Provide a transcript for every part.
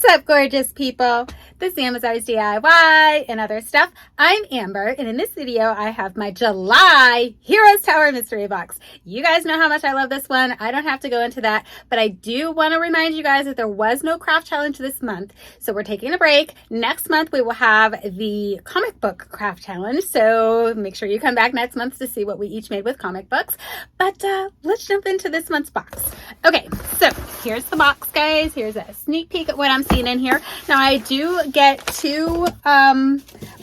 up, gorgeous people? This is Amazon's DIY and other stuff. I'm Amber, and in this video, I have my July Heroes Tower Mystery Box. You guys know how much I love this one. I don't have to go into that, but I do want to remind you guys that there was no craft challenge this month, so we're taking a break. Next month, we will have the comic book craft challenge, so make sure you come back next month to see what we each made with comic books. But let's jump into this month's box. Okay, so here's the box, guys. Here's a sneak peek at what I'm seeing in here. Now, I do get two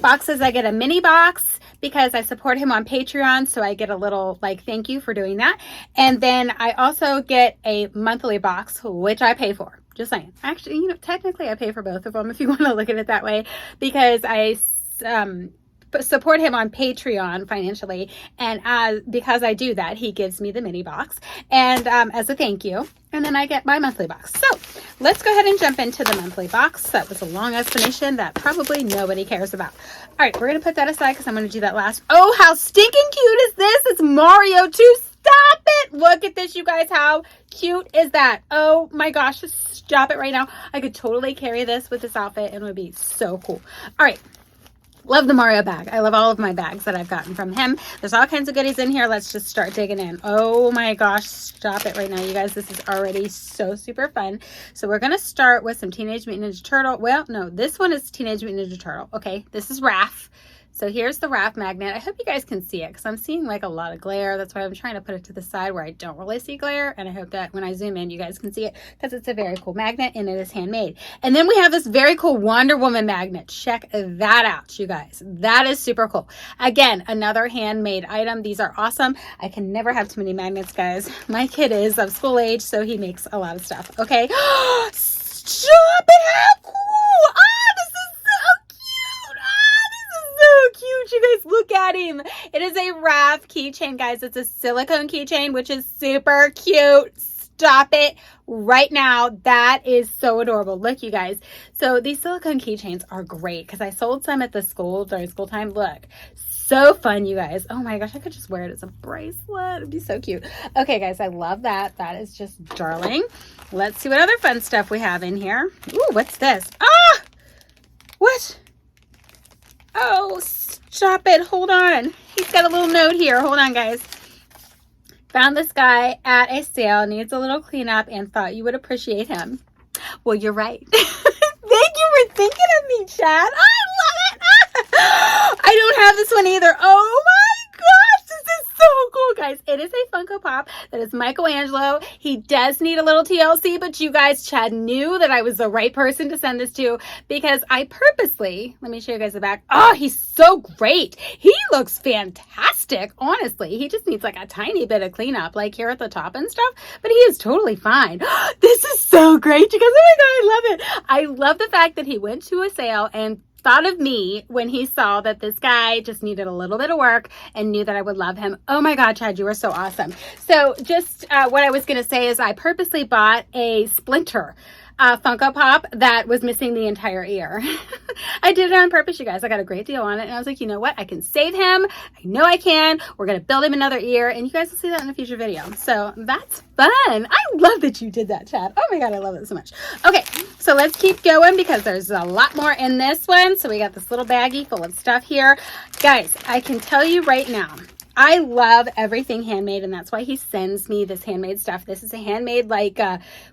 boxes. I get a mini box because I support him on Patreon, so I get a little like thank you for doing that. And then I also get a monthly box, which I pay for. Just saying. Actually, you know, technically I pay for both of them if you want to look at it that way, because I support him on Patreon financially, and because I do that, he gives me the mini box and as a thank you, and then I get my monthly box. So let's go ahead and jump into the monthly box. That was a long explanation that probably nobody cares about. All right, we're gonna put that aside because I'm gonna do that last. Oh, how stinking cute is this? It's Mario too. Stop it! Look at this, you guys. How cute is that? Oh my gosh, just stop it right now. I could totally carry this with this outfit and it would be so cool. All right. Love the Mario bag. I love all of my bags that I've gotten from him. There's all kinds of goodies in here. Let's just start digging in. Oh my gosh, stop it right now, you guys. This is already so super fun. So we're going to start with some Teenage Mutant Ninja Turtle. Well, no, this one is Teenage Mutant Ninja Turtle. Okay, this is Raph. So here's the Raph magnet. I hope you guys can see it because I'm seeing like a lot of glare. That's why I'm trying to put it to the side where I don't really see glare. And I hope that when I zoom in, you guys can see it because it's a very cool magnet and it is handmade. And then we have this very cool Wonder Woman magnet. Check that out, you guys. That is super cool. Again, another handmade item. These are awesome. I can never have too many magnets, guys. My kid is of school age, so he makes a lot of stuff. Okay. Stop it. How cool. Cute, you guys, look at him. It is a Raph keychain, guys. It's a silicone keychain, which is super cute. Stop it right now. That is so adorable. Look, you guys. So these silicone keychains are great because I sold some at the school during school time. Look, so fun, you guys. Oh my gosh, I could just wear it as a bracelet. It'd be so cute. Okay, guys, I love that. That is just darling. Let's see what other fun stuff we have in here. Ooh, what's this? Ah! What? Oh, stop it. Hold on. He's got a little note here. Hold on, guys. Found this guy at a sale, needs a little cleanup, and thought you would appreciate him. Well, you're right. Thank you for thinking of me, Chad. I love it. I don't have this one either. Oh my gosh, this is so cool, guys. It is a Funko Pop that is Michelangelo. He does need a little TLC, but you guys, Chad knew that I was the right person to send this to because I purposely, let me show you guys the back. Oh, he's so great. He looks fantastic, honestly. He just needs like a tiny bit of cleanup, like here at the top and stuff, but he is totally fine. This is so great, you guys. Oh my God, I love it. I love the fact that he went to a sale and thought of me when he saw that this guy just needed a little bit of work and knew that I would love him. Oh my God, Chad, you are so awesome. So just what I was going to say is I purposely bought a Splinter Funko Pop that was missing the entire ear. I did it on purpose, you guys. I got a great deal on it. And I was like, you know what? I can save him. I know I can. We're going to build him another ear. And you guys will see that in a future video. So that's fun. I love that you did that, Chad. Oh my God, I love it so much. Okay, so let's keep going because there's a lot more in this one. So we got this little baggie full of stuff here. Guys, I can tell you right now, I love everything handmade, and that's why he sends me this handmade stuff. This is a handmade, like,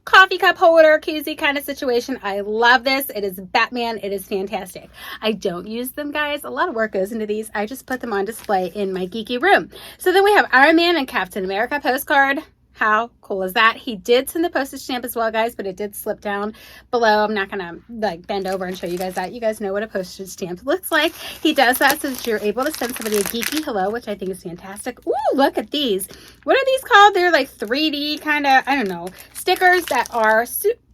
coffee cup holder, koozie kind of situation. I love this. It is Batman. It is fantastic. I don't use them, guys. A lot of work goes into these. I just put them on display in my geeky room. So then we have Iron Man and Captain America postcard. How cool is that? He did send the postage stamp as well, guys, but it did slip down below. I'm not gonna like bend over and show you guys that. You guys know what a postage stamp looks like. He does that so that you're able to send somebody a geeky hello, which I think is fantastic. Ooh, look at these. What are these called? They're like 3D kind of, I don't know, stickers that are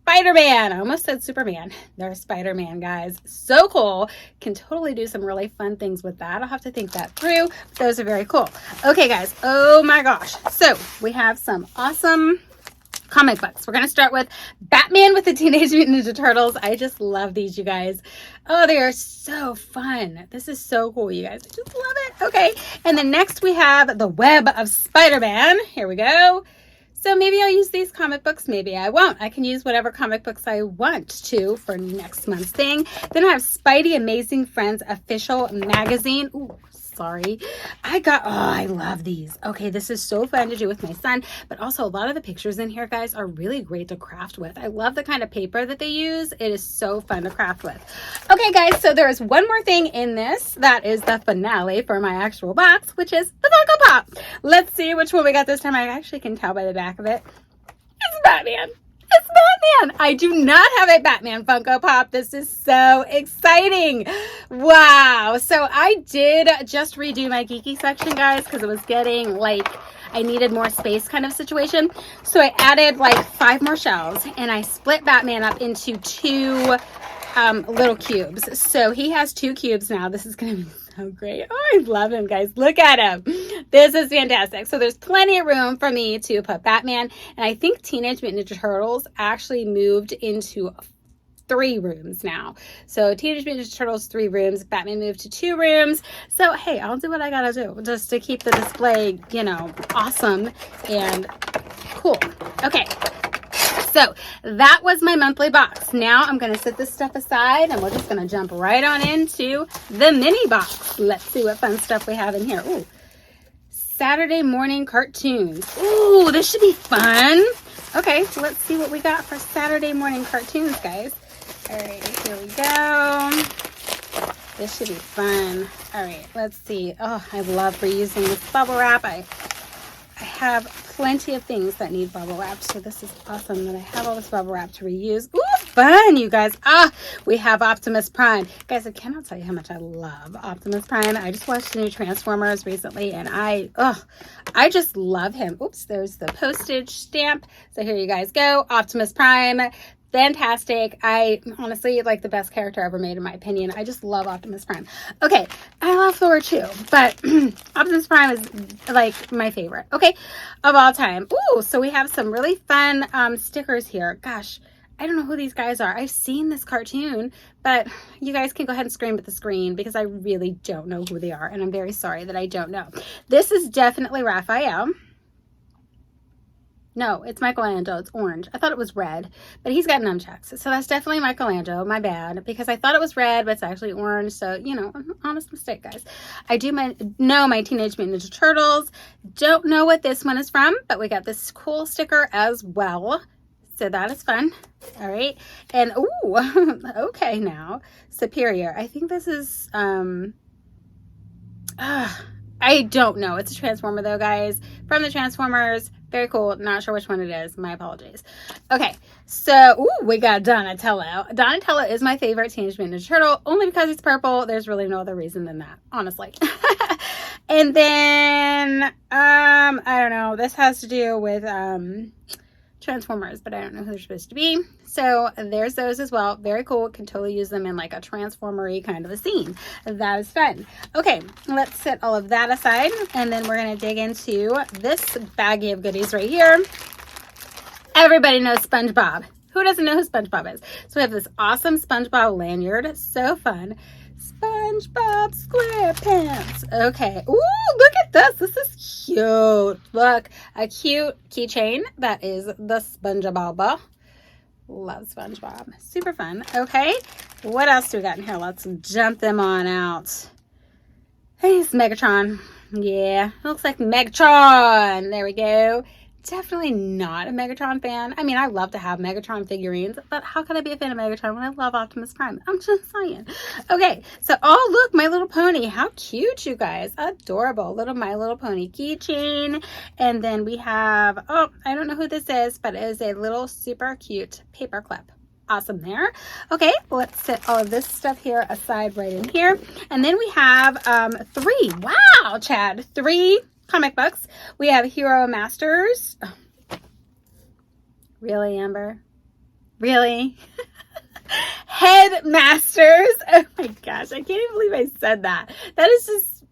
Spider-Man. I almost said Superman. They're Spider-Man, guys. So cool. Can totally do some really fun things with that. I'll have to think that through. Those are very cool. Okay, guys. Oh my gosh. So we have some awesome comic books. We're going to start with Batman with the Teenage Mutant Ninja Turtles. I just love these, you guys. Oh, they are so fun. This is so cool, you guys. I just love it. Okay. And then next we have the Web of Spider-Man. Here we go. So maybe I'll use these comic books, maybe I won't. I can use whatever comic books I want to for next month's thing. Then I have Spidey Amazing Friends official magazine. Ooh, sorry. I love these. Okay, this is so fun to do with my son, but also a lot of the pictures in here, guys, are really great to craft with. I love the kind of paper that they use. It is so fun to craft with. Okay, guys, so there is one more thing in this. That is the finale for my actual box, which is the Funko Pop. Let's see which one we got this time. I actually can tell by the back of it. It's Batman. It's Batman. I do not have a Batman Funko Pop. This is so exciting. Wow. So I did just redo my geeky section, guys, because it was getting like I needed more space kind of situation. So I added like 5 more shelves and I split Batman up into 2 little cubes. So he has 2 cubes now. This is going to be so great. Oh, I love him, guys. Look at him. This is fantastic. So there's plenty of room for me to put Batman. And I think Teenage Mutant Ninja Turtles actually moved into 3 rooms now. So Teenage Mutant Ninja Turtles 3 rooms, Batman moved to 2 rooms. So hey, I'll do what I gotta do just to keep the display, you know, awesome and cool. Okay. So that was my monthly box. Now I'm going to set this stuff aside and we're just going to jump right on into the mini box. Let's see what fun stuff we have in here. Ooh, Saturday morning cartoons. Ooh, this should be fun. Okay, so let's see what we got for Saturday morning cartoons, guys. All right, here we go. This should be fun. All right, let's see. Oh, I love reusing this bubble wrap. I have plenty of things that need bubble wrap, so this is awesome that I have all this bubble wrap to reuse. Ooh, fun, you guys. We have Optimus Prime. Guys, I cannot tell you how much I love Optimus Prime. I just watched the new Transformers recently, and I just love him. Oops, there's the postage stamp. So here you guys go. Optimus Prime. Fantastic. I honestly like the best character ever made in my opinion. I just love Optimus Prime. Okay, I love Thor too, but Optimus Prime is like my favorite, okay, of all time. Ooh, so we have some really fun stickers here. Gosh, I don't know who these guys are. I've seen this cartoon, but you guys can go ahead and scream at the screen because I really don't know who they are, and I'm very sorry that I don't know. This is definitely Raphael. No, it's Michelangelo. It's orange. I thought it was red, but he's got nunchucks. So that's definitely Michelangelo. My bad, because I thought it was red, but it's actually orange. So, you know, honest mistake, guys. I do know my Teenage Mutant Ninja Turtles. Don't know what this one is from, but we got this cool sticker as well. So that is fun. All right. And, ooh, okay now. Superior. I think this is, I don't know. It's a Transformer though, guys. From the Transformers. Very cool. Not sure which one it is. My apologies. Okay. So, ooh, we got Donatello. Donatello is my favorite Teenage Mutant Ninja Turtle. Only because he's purple. There's really no other reason than that, honestly. And then, I don't know. This has to do with, Transformers, but I don't know who they're supposed to be. So there's those as well. Very cool. Can totally use them in like a Transformer-y kind of a scene. That is fun. Okay, let's set all of that aside, and then we're going to dig into this baggie of goodies right here. Everybody knows SpongeBob. Who doesn't know who SpongeBob is? So we have this awesome SpongeBob lanyard. So fun. SpongeBob SquarePants. Okay. Ooh, look at this. This is cute. Look, a cute keychain. That is the SpongeBob. Love SpongeBob. Super fun. Okay. What else do we got in here? Let's jump them on out. Hey, it's Megatron. Yeah, looks like Megatron. There we go. Definitely not a Megatron fan. I mean, I love to have Megatron figurines, but how can I be a fan of Megatron when I love Optimus Prime? I'm just saying. Okay, so, oh, look, My Little Pony. How cute, you guys. Adorable. Little My Little Pony keychain. And then we have, oh, I don't know who this is, but it is a little super cute paper clip. Awesome there. Okay, let's set all of this stuff here aside right in here. And then we have 3. Wow, Chad. 3 comic books. We have Hero Masters. Oh. Really, Amber? Really? Headmasters. Oh my gosh, I can't even believe I said that. That is just,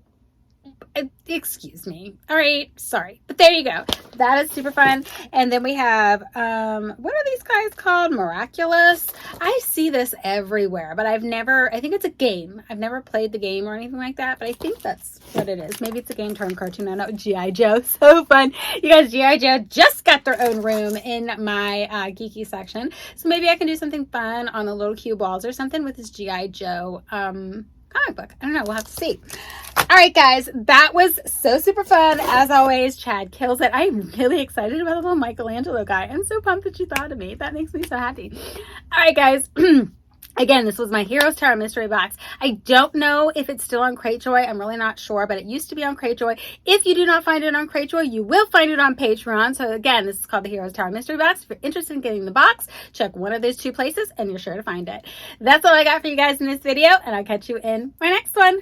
excuse me. All right, sorry. But there you go. that is super fun. And then we have, what are these guys called? Miraculous. I see this everywhere, but I think it's a game. I've never played the game or anything like that, but I think that's what it is. Maybe it's a game turned cartoon. I know. G.I. Joe. So fun. You guys, G.I. Joe just got their own room in my geeky section. So maybe I can do something fun on the little cue balls or something with this G.I. Joe comic book. I don't know. We'll have to see. All right, guys, that was so super fun. As always, Chad kills it. I'm really excited about the little Michelangelo guy. I'm so pumped that you thought of me. That makes me so happy. All right, guys. Again, this was my Heroes Tower mystery box. I don't know if it's still on Cratejoy. I'm really not sure, but it used to be on Cratejoy. If you do not find it on Cratejoy, you will find it on Patreon. So again, this is called the Heroes Tower mystery box. If you're interested in getting the box, check one of those two places and you're sure to find it. That's all I got for you guys in this video, and I'll catch you in my next one.